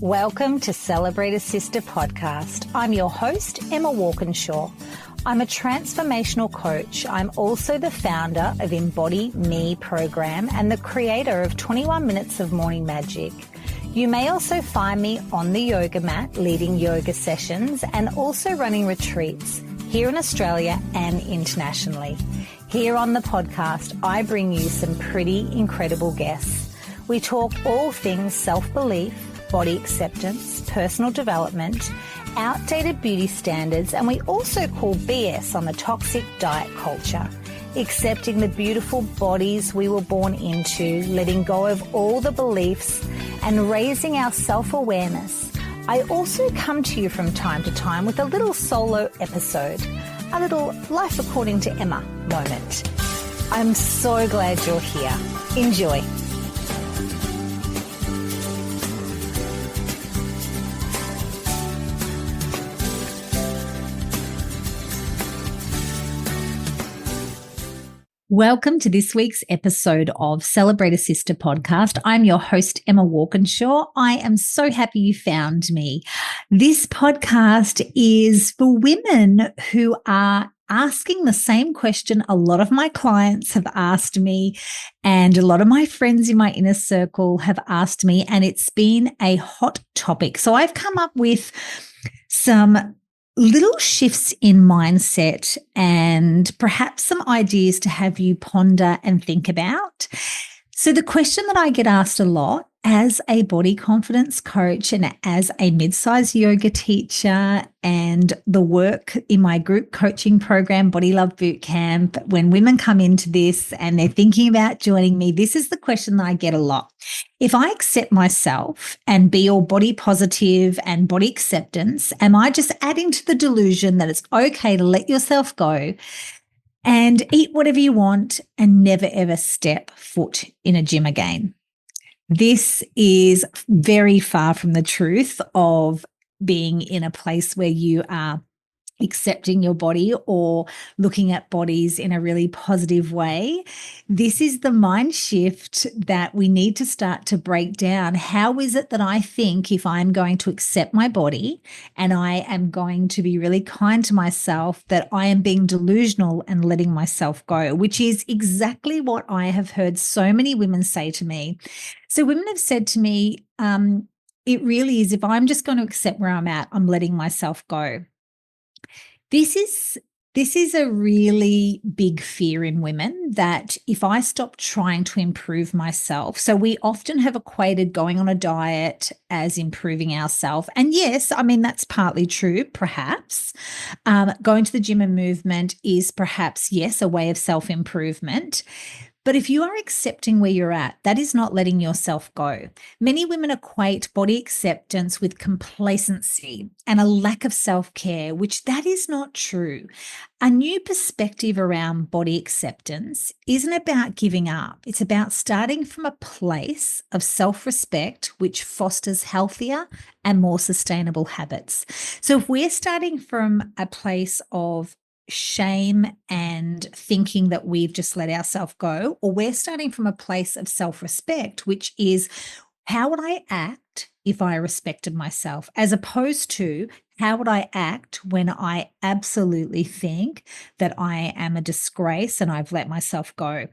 Welcome to Celebrate a Sister podcast. I'm your host, Emma Walkinshaw. I'm a transformational coach. I'm also the founder of Embody Me program and the creator of 21 Minutes of Morning Magic. You may also find me on the yoga mat leading yoga sessions and also running retreats here in Australia and internationally. Here on the podcast, I bring you some pretty incredible guests. We talk all things self-belief, body acceptance, personal development, outdated beauty standards, and we also call BS on the toxic diet culture, accepting the beautiful bodies we were born into, letting go of all the beliefs, and raising our self-awareness. I also come to you from time to time with a little solo episode, a little Life According to Emma moment. I'm so glad you're here. Enjoy. Welcome to this week's episode of Celebrate a Sister podcast. I'm your host, Emma Walkinshaw. I am so happy you found me. This podcast is for women who are asking the same question a lot of my clients have asked me, and a lot of my friends in my inner circle have asked me, and it's been a hot topic. So I've come up with some little shifts in mindset and perhaps some ideas to have you ponder and think about. So the question that I get asked a lot as a body confidence coach and as a mid-size yoga teacher and the work in my group coaching program, Body Love Bootcamp, when women come into this and they're thinking about joining me, this is the question that I get a lot. If I accept myself and be all body positive and body acceptance, am I just adding to the delusion that it's okay to let yourself go and eat whatever you want and never ever step foot in a gym again? This is very far from the truth of being in a place where you are accepting your body or looking at bodies in a really positive way. This is the mind shift that we need to start to break down. How is it that I think if I'm going to accept my body and I am going to be really kind to myself, that I am being delusional and letting myself go, which is exactly what I have heard so many women say to me. So women have said to me, it really is, if I'm just going to accept where I'm at, I'm letting myself go. This is a really big fear in women, that if I stop trying to improve myself, so we often have equated going on a diet as improving ourselves. And yes, I mean, that's partly true, perhaps. Going to the gym and movement is perhaps, yes, a way of self-improvement. But if you are accepting where you're at, that is not letting yourself go. Many women equate body acceptance with complacency and a lack of self-care, which that is not true. A new perspective around body acceptance isn't about giving up. It's about starting from a place of self-respect, which fosters healthier and more sustainable habits. So if we're starting from a place of shame and thinking that we've just let ourselves go, or we're starting from a place of self-respect, which is, how would I act if I respected myself, as opposed to how would I act when I absolutely think that I am a disgrace and I've let myself go.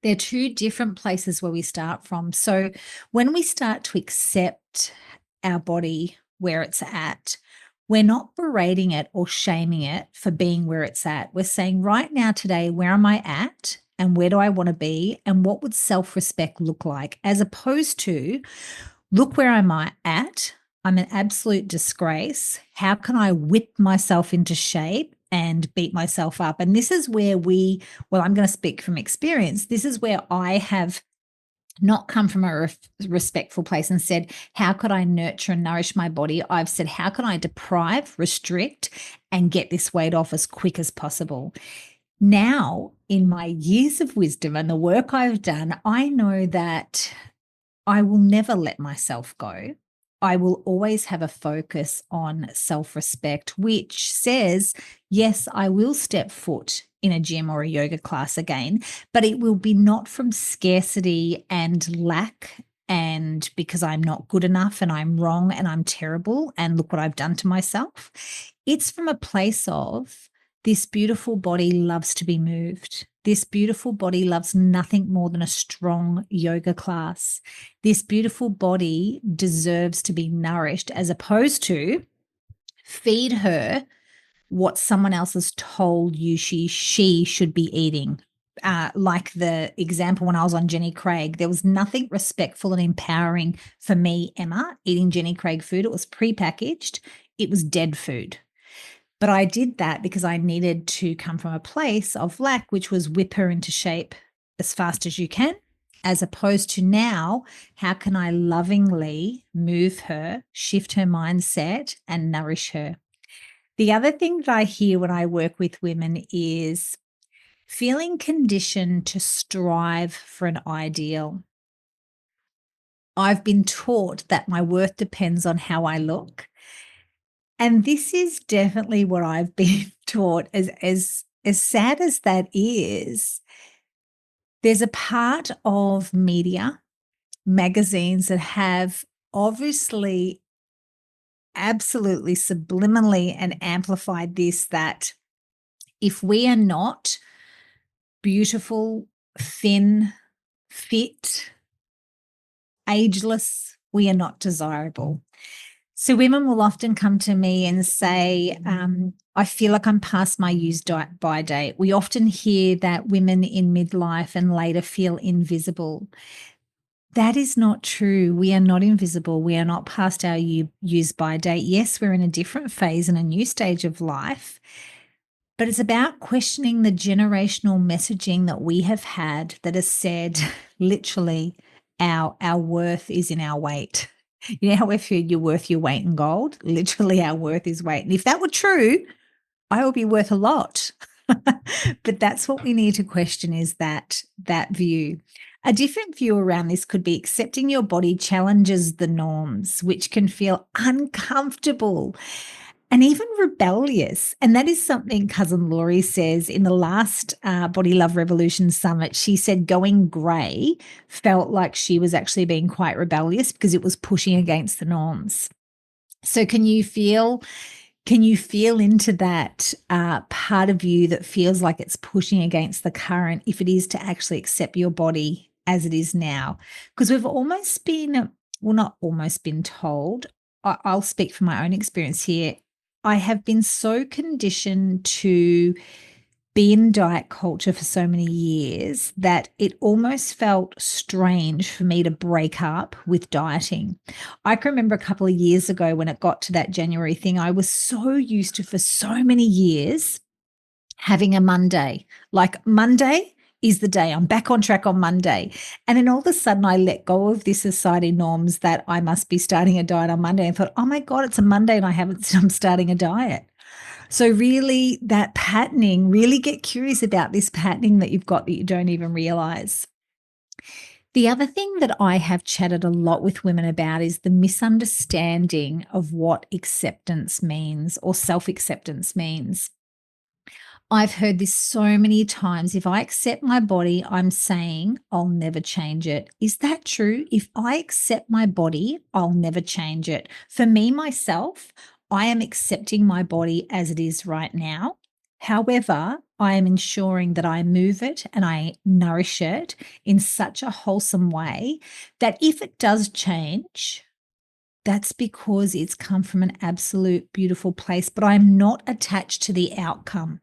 They're two different places where we start from. So when we start to accept our body where it's at, we're not berating it or shaming it for being where it's at. We're saying, right now, today, where am I at and where do I want to be and what would self-respect look like, as opposed to, look where I'm at. I'm an absolute disgrace. How can I whip myself into shape and beat myself up? And this is where I'm going to speak from experience. This is where I have not come from a respectful place and said, how could I nurture and nourish my body? I've said, how can I deprive, restrict, and get this weight off as quick as possible? Now, in my years of wisdom and the work I've done, I know that I will never let myself go. I will always have a focus on self-respect, which says, yes, I will step foot in a gym or a yoga class again, but it will be not from scarcity and lack and because I'm not good enough and I'm wrong and I'm terrible and look what I've done to myself. It's from a place of this beautiful body loves to be moved. This beautiful body loves nothing more than a strong yoga class. This beautiful body deserves to be nourished, as opposed to feed her what someone else has told you she should be eating. Like the example when I was on Jenny Craig, there was nothing respectful and empowering for me, Emma, eating Jenny Craig food. It was prepackaged. It was dead food. But I did that because I needed to come from a place of lack, which was whip her into shape as fast as you can, as opposed to now, how can I lovingly move her, shift her mindset, and nourish her? The other thing that I hear when I work with women is feeling conditioned to strive for an ideal. I've been taught that my worth depends on how I look. And this is definitely what I've been taught. As sad as that is, there's a part of media, magazines that have obviously absolutely subliminally and amplified this, that if we are not beautiful, thin, fit, ageless, we are not desirable. So women will often come to me and say, I feel like I'm past my use by date. We often hear that women in midlife and later feel invisible. That is not true. We are not invisible. We are not past our use by date. Yes, we're in a different phase and a new stage of life, but it's about questioning the generational messaging that we have had that has said literally our worth is in our weight. You know how if you're worth your weight in gold? Literally our worth is weight. And if that were true, I would be worth a lot. But that's what we need to question, is that view. A different view around this could be accepting your body challenges the norms, which can feel uncomfortable and even rebellious. And that is something Cousin Laurie says in the last Body Love Revolution Summit. She said going grey felt like she was actually being quite rebellious because it was pushing against the norms. So can you feel into that part of you that feels like it's pushing against the current, if it is to actually accept your body as it is now? Because we've almost been, well, not almost been told, I'll speak from my own experience here. I have been so conditioned to be in diet culture for so many years that it almost felt strange for me to break up with dieting. I can remember a couple of years ago when it got to that January thing, I was so used to, for so many years, having a Monday. Like Monday is the day. I'm back on track on Monday. And then all of a sudden I let go of this society norms that I must be starting a diet on Monday and thought, oh my God, it's a Monday and I'm starting a diet. So really that patterning, really get curious about this patterning that you've got that you don't even realize. The other thing that I have chatted a lot with women about is the misunderstanding of what acceptance means or self-acceptance means. I've heard this so many times. If I accept my body, I'm saying I'll never change it. Is that true? If I accept my body, I'll never change it. For me, myself, I am accepting my body as it is right now. However, I am ensuring that I move it and I nourish it in such a wholesome way that if it does change, that's because it's come from an absolute beautiful place, but I'm not attached to the outcome.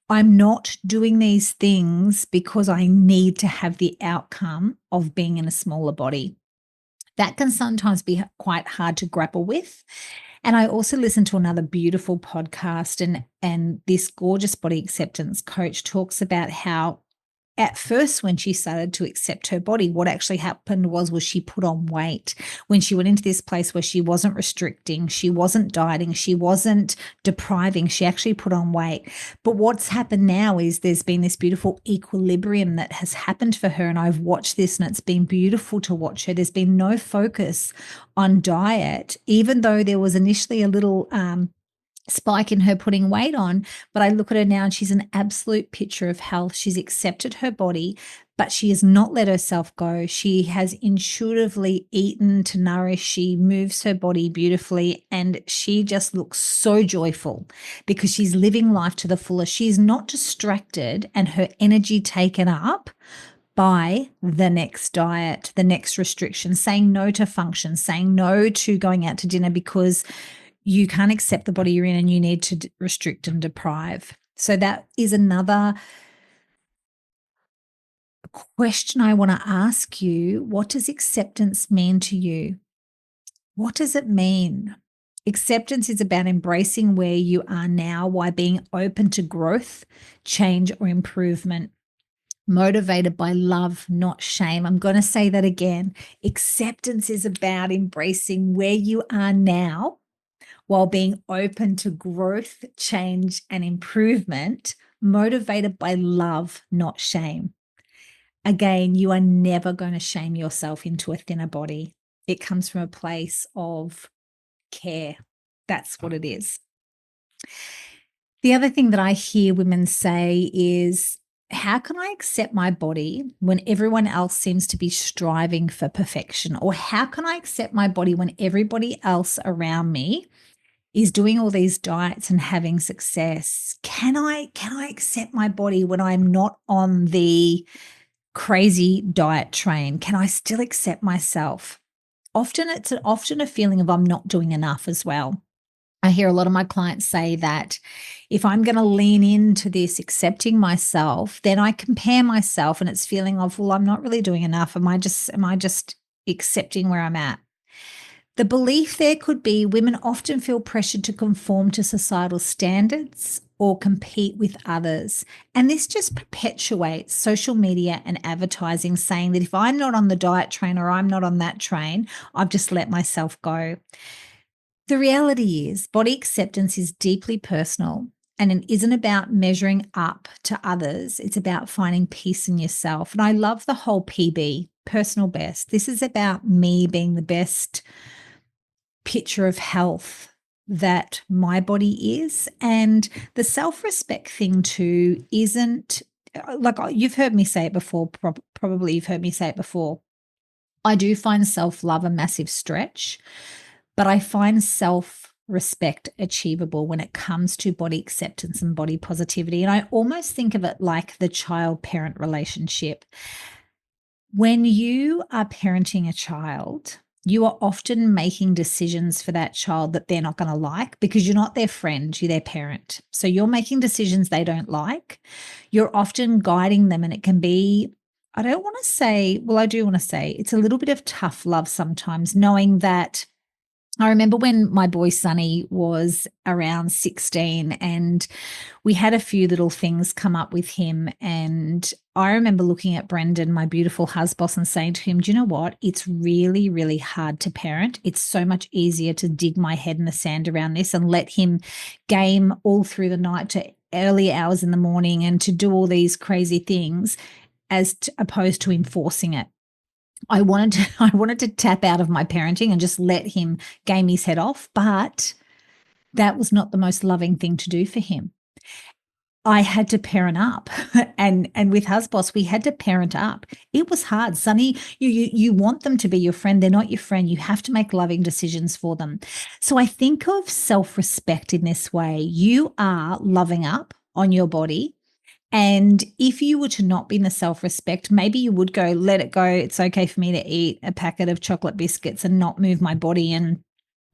I'm not doing these things because I need to have the outcome of being in a smaller body. That can sometimes be quite hard to grapple with. And I also listened to another beautiful podcast, and this gorgeous body acceptance coach talks about how at first, when she started to accept her body, what actually happened was she put on weight. When she went into this place where she wasn't restricting, she wasn't dieting, she wasn't depriving, she actually put on weight. But what's happened now is there's been this beautiful equilibrium that has happened for her. And I've watched this and it's been beautiful to watch her. There's been no focus on diet, even though there was initially a little spike in her putting weight on. But I look at her now and she's an absolute picture of health. She's accepted her body, but she has not let herself go. She has intuitively eaten to nourish. She moves her body beautifully and she just looks so joyful because she's living life to the fullest. She's not distracted and her energy taken up by the next diet, the next restriction, saying no to function, saying no to going out to dinner because you can't accept the body you're in and you need to restrict and deprive. So that is another question I want to ask you. What does acceptance mean to you? What does it mean? Acceptance is about embracing where you are now while being open to growth, change, or improvement. Motivated by love, not shame. I'm going to say that again. Acceptance is about embracing where you are now while being open to growth, change, and improvement, motivated by love, not shame. Again, you are never going to shame yourself into a thinner body. It comes from a place of care. That's what it is. The other thing that I hear women say is, how can I accept my body when everyone else seems to be striving for perfection? Or how can I accept my body when everybody else around me is doing all these diets and having success? Can I accept my body when I'm not on the crazy diet train? Can I still accept myself? Often it's often a feeling of I'm not doing enough as well. I hear a lot of my clients say that if I'm going to lean into this accepting myself, then I compare myself and it's feeling of, well, I'm not really doing enough. Am I just accepting where I'm at? The belief there could be women often feel pressured to conform to societal standards or compete with others. And this just perpetuates social media and advertising saying that if I'm not on the diet train or I'm not on that train, I've just let myself go. The reality is body acceptance is deeply personal and it isn't about measuring up to others. It's about finding peace in yourself. And I love the whole PB, personal best. This is about me being the best picture of health that my body is. And the self-respect thing too isn't like you've heard me say it before, probably you've heard me say it before. I do find self-love a massive stretch, but I find self-respect achievable when it comes to body acceptance and body positivity. And I almost think of it like the child-parent relationship. When you are parenting a child, you are often making decisions for that child that they're not going to like because you're not their friend, you're their parent. So you're making decisions they don't like. You're often guiding them, and it can be, I don't want to say, well, I do want to say it's a little bit of tough love sometimes, knowing that I remember when my boy Sonny was around 16 and we had a few little things come up with him. And I remember looking at Brendan, my beautiful husband, and saying to him, do you know what? It's really, really hard to parent. It's so much easier to dig my head in the sand around this and let him game all through the night to early hours in the morning and to do all these crazy things as opposed to enforcing it. I wanted to tap out of my parenting and just let him game his head off, but that was not the most loving thing to do for him. I had to parent up, and with Husboss, we had to parent up. It was hard, Sonny. You want them to be your friend; they're not your friend. You have to make loving decisions for them. So I think of self-respect in this way. You are loving up on your body. And if you were to not be in the self-respect, maybe you would go, let it go. It's okay for me to eat a packet of chocolate biscuits and not move my body and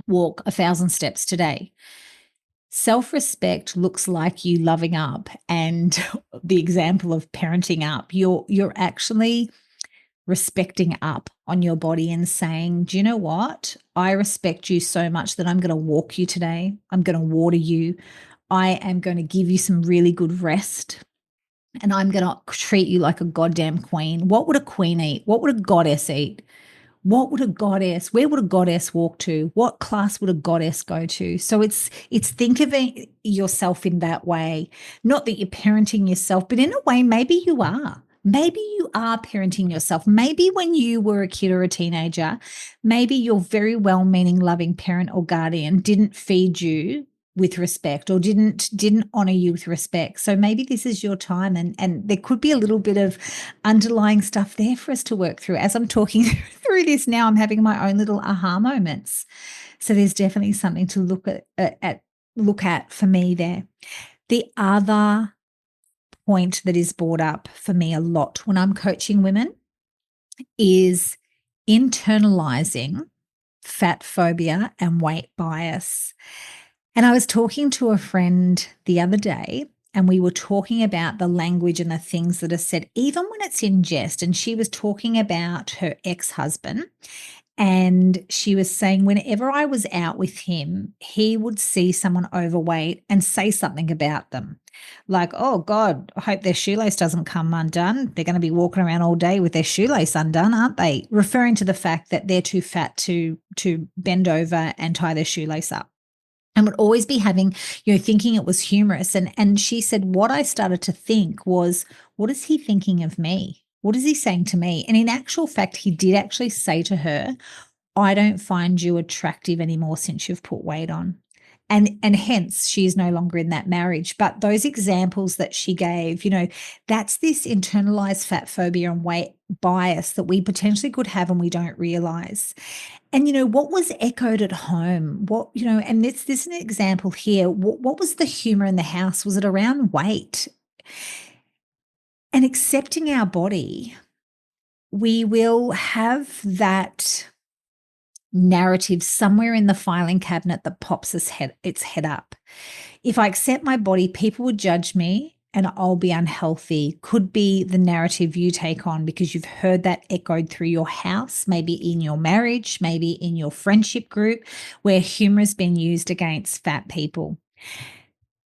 walk 1,000 steps today. Self-respect looks like you loving up, and the example of parenting up. You're actually respecting up on your body and saying, do you know what? I respect you so much that I'm going to walk you today. I'm going to water you. I am going to give you some really good rest. And I'm going to treat you like a goddamn queen. What would a queen eat? What would a goddess eat? Where would a goddess walk to? What class would a goddess go to? So it's think of yourself in that way. Not that you're parenting yourself, but in a way, maybe you are. Maybe you are parenting yourself. Maybe when you were a kid or a teenager, maybe your very well-meaning, loving parent or guardian didn't feed you with respect, or didn't honor you with respect. So maybe this is your time, and there could be a little bit of underlying stuff there for us to work through. As I'm talking through this now, I'm having my own little aha moments. So there's definitely something to look at for me there. The other point that is brought up for me a lot when I'm coaching women is internalizing fat phobia and weight bias. And I was talking to a friend the other day, and we were talking about the language and the things that are said, even when it's in jest. And she was talking about her ex-husband. And she was saying, whenever I was out with him, he would see someone overweight and say something about them. Like, oh God, I hope their shoelace doesn't come undone. They're going to be walking around all day with their shoelace undone, aren't they? Referring to the fact that they're too fat to bend over and tie their shoelace up. And would always be having, thinking it was humorous. And she said, what I started to think was, what is he thinking of me? What is he saying to me? And in actual fact, he did actually say to her, I don't find you attractive anymore since you've put weight on. And hence she is no longer in that marriage. But those examples that she gave, that's this internalized fat phobia and weight bias that we potentially could have and we don't realize. And, what was echoed at home? And this is an example here. What was the humor in the house? Was it around weight? And accepting our body, we will have that narrative somewhere in the filing cabinet that pops its head up. If I accept my body, people would judge me and I'll be unhealthy, could be the narrative you take on because you've heard that echoed through your house, maybe in your marriage, maybe in your friendship group, where humor has been used against fat people.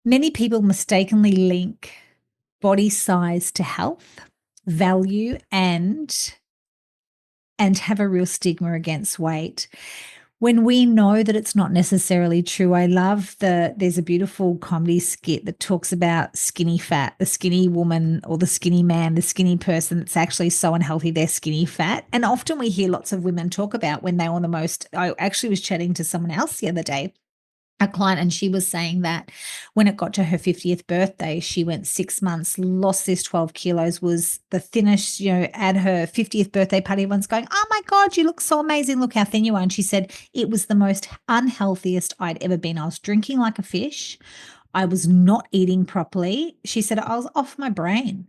Many people mistakenly link body size to health, value, and have a real stigma against weight, when we know that it's not necessarily true. I love there's a beautiful comedy skit that talks about skinny fat, the skinny woman or the skinny man, the skinny person that's actually so unhealthy, they're skinny fat. And often we hear lots of women talk about when they were the most, I actually was chatting to someone else the other day, a client, and she was saying that when it got to her 50th birthday, she went 6 months, lost this 12 kilos, was the thinnest, at her 50th birthday party. Everyone's going, oh my God, you look so amazing. Look how thin you are. And she said, it was the most unhealthiest I'd ever been. I was drinking like a fish. I was not eating properly. She said, I was off my brain.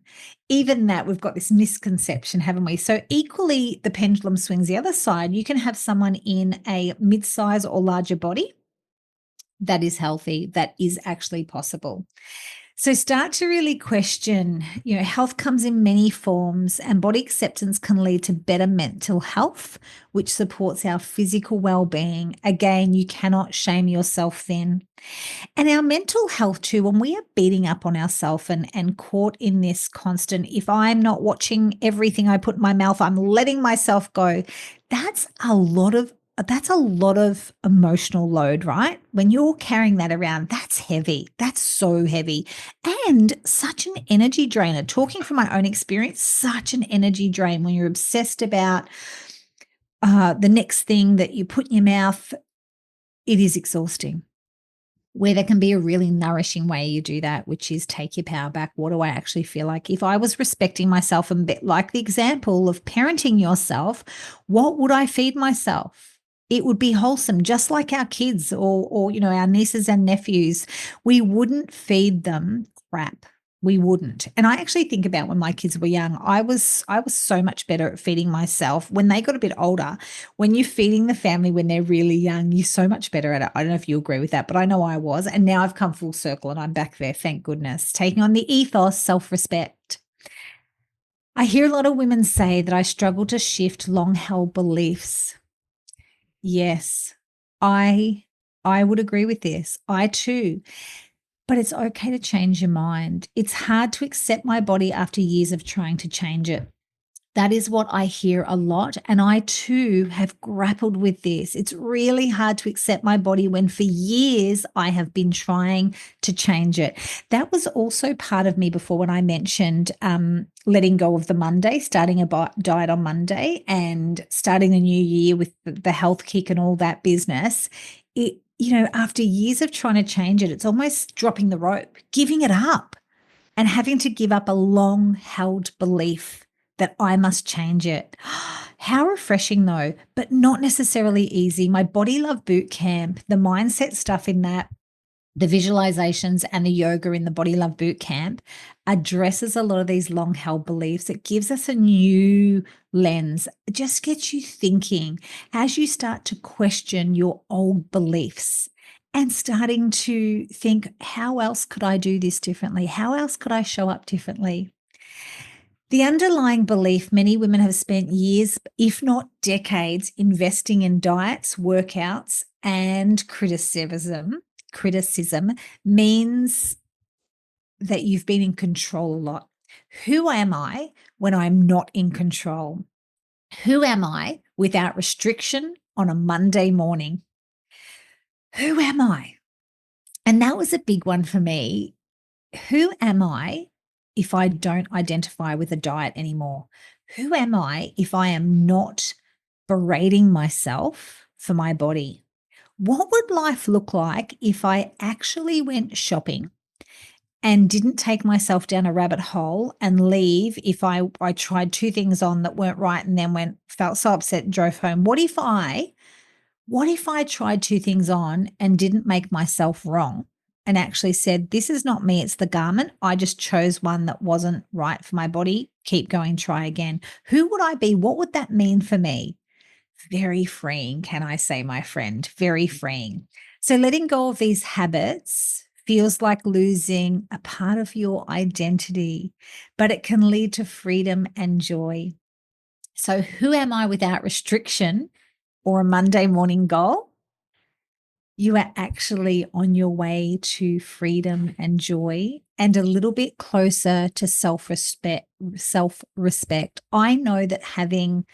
Even that, we've got this misconception, haven't we? So equally, the pendulum swings the other side. You can have someone in a mid-size or larger body that is healthy, that is actually possible. So start to really question, health comes in many forms, and body acceptance can lead to better mental health, which supports our physical well-being. Again, you cannot shame yourself thin. And our mental health too, when we are beating up on ourselves and caught in this constant, if I'm not watching everything I put in my mouth, I'm letting myself go. That's a lot of emotional load, right? When you're carrying that around, that's heavy. That's so heavy. And such an energy drainer. Talking from my own experience, such an energy drain when you're obsessed about the next thing that you put in your mouth. It is exhausting. Where there can be a really nourishing way you do that, which is take your power back. What do I actually feel like? If I was respecting myself, and like the example of parenting yourself, what would I feed myself? It would be wholesome, just like our kids or our nieces and nephews. We wouldn't feed them crap. We wouldn't. And I actually think about when my kids were young, I was so much better at feeding myself. When they got a bit older, when you're feeding the family when they're really young, you're so much better at it. I don't know if you agree with that, but I know I was. And now I've come full circle and I'm back there, thank goodness, taking on the ethos, self-respect. I hear a lot of women say that I struggle to shift long-held beliefs. Yes, I would agree with this. I too. But it's okay to change your mind. It's hard to accept my body after years of trying to change it. That is what I hear a lot. And I too have grappled with this. It's really hard to accept my body when for years I have been trying to change it. That was also part of me before when I mentioned letting go of the Monday, starting a diet on Monday and starting the new year with the health kick and all that business. after years of trying to change it, it's almost dropping the rope, giving it up, and having to give up a long held belief that I must change it. How refreshing, though, but not necessarily easy. My Body Love Boot Camp, the mindset stuff in that, the visualizations and the yoga in the Body Love Boot Camp addresses a lot of these long held beliefs. It gives us a new lens. It just gets you thinking as you start to question your old beliefs and starting to think, how else could I do this differently? How else could I show up differently? The underlying belief many women have spent years, if not decades, investing in diets, workouts, and criticism means that you've been in control a lot. Who am I when I'm not in control? Who am I without restriction on a Monday morning? Who am I? And that was a big one for me. Who am I if I don't identify with a diet anymore? Who am I if I am not berating myself for my body? What would life look like if I actually went shopping and didn't take myself down a rabbit hole and leave if I tried two things on that weren't right and then felt so upset and drove home? What if I tried two things on and didn't make myself wrong and actually said, this is not me, it's the garment. I just chose one that wasn't right for my body. Keep going, try again. Who would I be? What would that mean for me? Very freeing, can I say, my friend? Very freeing. So letting go of these habits feels like losing a part of your identity, but it can lead to freedom and joy. So who am I without restriction or a Monday morning goal? You are actually on your way to freedom and joy and a little bit closer to self-respect. I know that having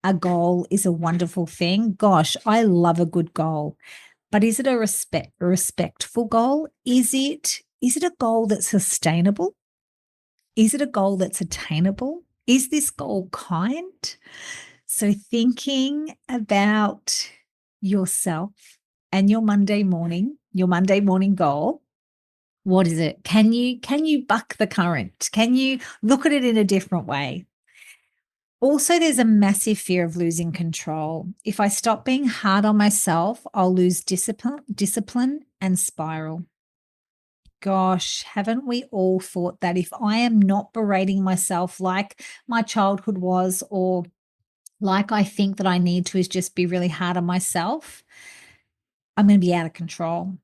a goal is a wonderful thing. Gosh, I love a good goal. But is it a respectful goal? Is it a goal that's sustainable? Is it a goal that's attainable? Is this goal kind? So thinking about yourself and your Monday morning goal, what is it? Can you buck the current? Can you look at it in a different way? Also, there's a massive fear of losing control. If I stop being hard on myself, I'll lose discipline and spiral. Gosh, haven't we all thought that if I am not berating myself like my childhood was, or like I think that I need to, is just be really hard on myself, I'm going to be out of control.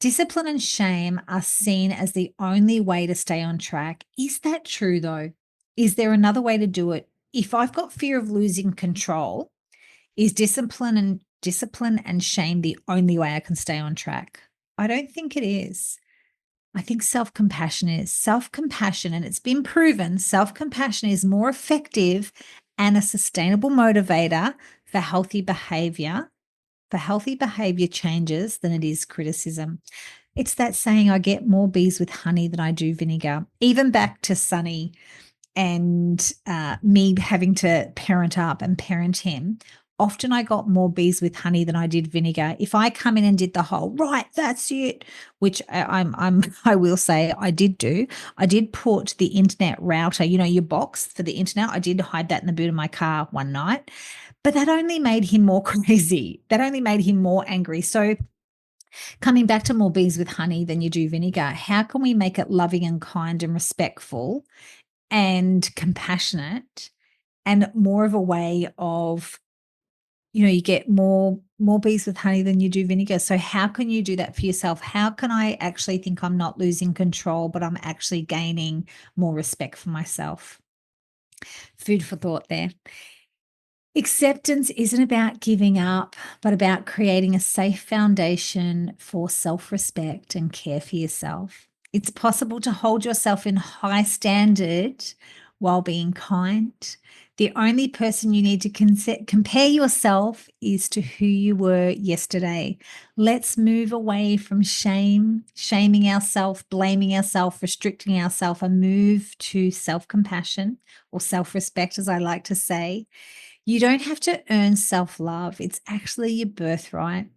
Discipline and shame are seen as the only way to stay on track. Is that true though? Is there another way to do it? If I've got fear of losing control, is discipline and shame the only way I can stay on track? I don't think it is. I think self-compassion is. Self-compassion, and it's been proven, self-compassion is more effective and a sustainable motivator for healthy behavior changes than it is criticism. It's that saying, I get more bees with honey than I do vinegar. Even back to Sunny and me having to parent up and parent him, often I got more bees with honey than I did vinegar. If I come in and did the whole, right, that's it, which I will say I did do. I did put the internet router, your box for the internet. I did hide that in the boot of my car one night, but that only made him more crazy. That only made him more angry. So coming back to more bees with honey than you do vinegar, how can we make it loving and kind and respectful and compassionate, and more of a way of, you get more bees with honey than you do vinegar. So how can you do that for yourself? How can I actually think I'm not losing control, but I'm actually gaining more respect for myself? Food for thought there. Acceptance isn't about giving up, but about creating a safe foundation for self-respect and care for yourself. It's possible to hold yourself in high standard while being kind. The only person you need to compare yourself is to who you were yesterday. Let's move away from shame, shaming ourselves, blaming ourselves, restricting ourselves, and move to self-compassion, or self-respect, as I like to say. You don't have to earn self-love. It's actually your birthright.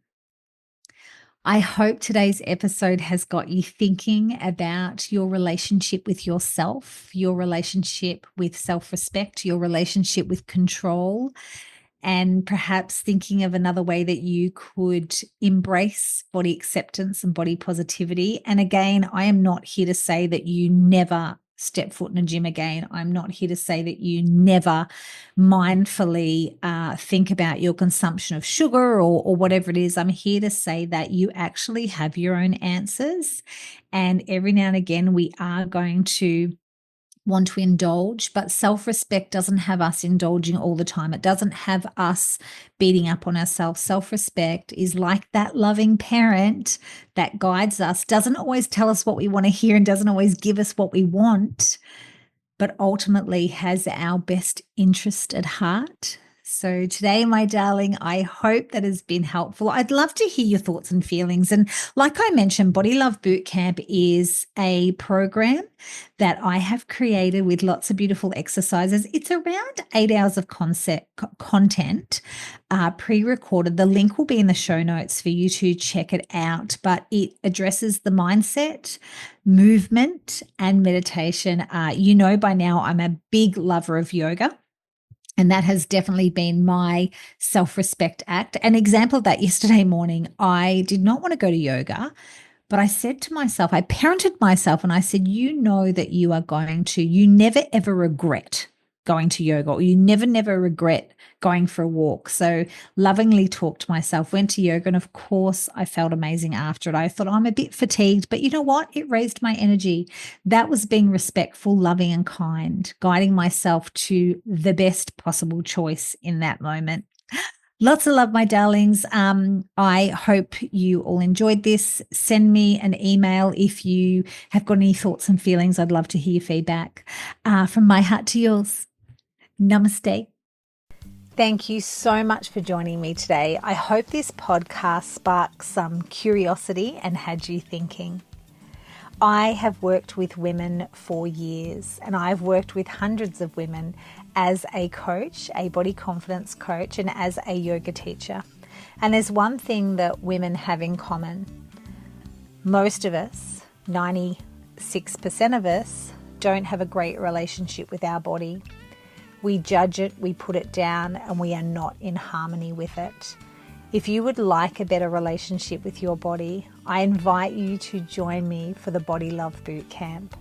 I hope today's episode has got you thinking about your relationship with yourself, your relationship with self-respect, your relationship with control, and perhaps thinking of another way that you could embrace body acceptance and body positivity. And again, I am not here to say that you never step foot in a gym again. I'm not here to say that you never mindfully think about your consumption of sugar or whatever it is. I'm here to say that you actually have your own answers. And every now and again, we are going to want to indulge, but self-respect doesn't have us indulging all the time. It doesn't have us beating up on ourselves. Self-respect is like that loving parent that guides us, doesn't always tell us what we want to hear and doesn't always give us what we want, but ultimately has our best interest at heart. So today, my darling, I hope that has been helpful. I'd love to hear your thoughts and feelings. And like I mentioned, Body Love Bootcamp is a program that I have created with lots of beautiful exercises. It's around 8 hours of content, pre-recorded. The link will be in the show notes for you to check it out, but it addresses the mindset, movement, and meditation. You know by now I'm a big lover of yoga. And that has definitely been my self-respect act. An example of that, yesterday morning, I did not want to go to yoga, but I said to myself, I parented myself and I said, you know that you are going to, you never ever regret going to yoga, or you never regret going for a walk. So lovingly talked to myself, went to yoga, and of course I felt amazing after it. I thought, I'm a bit fatigued, but you know what? It raised my energy. That was being respectful, loving, and kind, guiding myself to the best possible choice in that moment. Lots of love, my darlings. I hope you all enjoyed this. Send me an email if you have got any thoughts and feelings. I'd love to hear your feedback. From my heart to yours. Namaste. Thank you so much for joining me today. I hope this podcast sparked some curiosity and had you thinking. I have worked with women for years, and I've worked with hundreds of women as a coach, a body confidence coach, and as a yoga teacher. And there's one thing that women have in common. Most of us, 96% of us, don't have a great relationship with our body. We judge it, we put it down, and we are not in harmony with it. If you would like a better relationship with your body, I invite you to join me for the Body Love Bootcamp.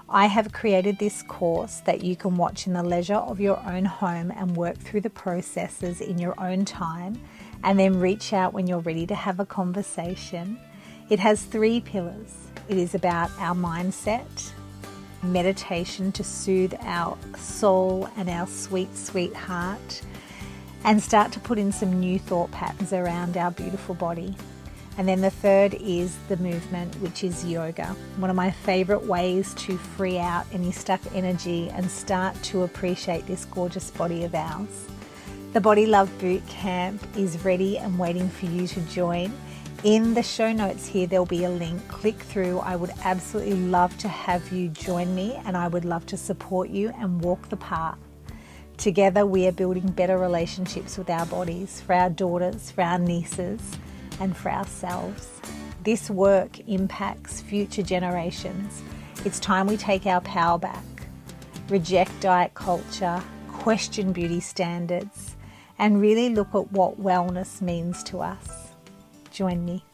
I have created this course that you can watch in the leisure of your own home and work through the processes in your own time, and then reach out when you're ready to have a conversation. It has 3 pillars. It is about our mindset, meditation to soothe our soul and our sweet, sweet heart, and start to put in some new thought patterns around our beautiful body. And then the third is the movement, which is yoga. One of my favorite ways to free out any stuck energy and start to appreciate this gorgeous body of ours. The Body Love Bootcamp is ready and waiting for you to join. In the show notes here, there'll be a link. Click through. I would absolutely love to have you join me, and I would love to support you and walk the path. Together, we are building better relationships with our bodies, for our daughters, for our nieces, and for ourselves. This work impacts future generations. It's time we take our power back, reject diet culture, question beauty standards, and really look at what wellness means to us. Join me.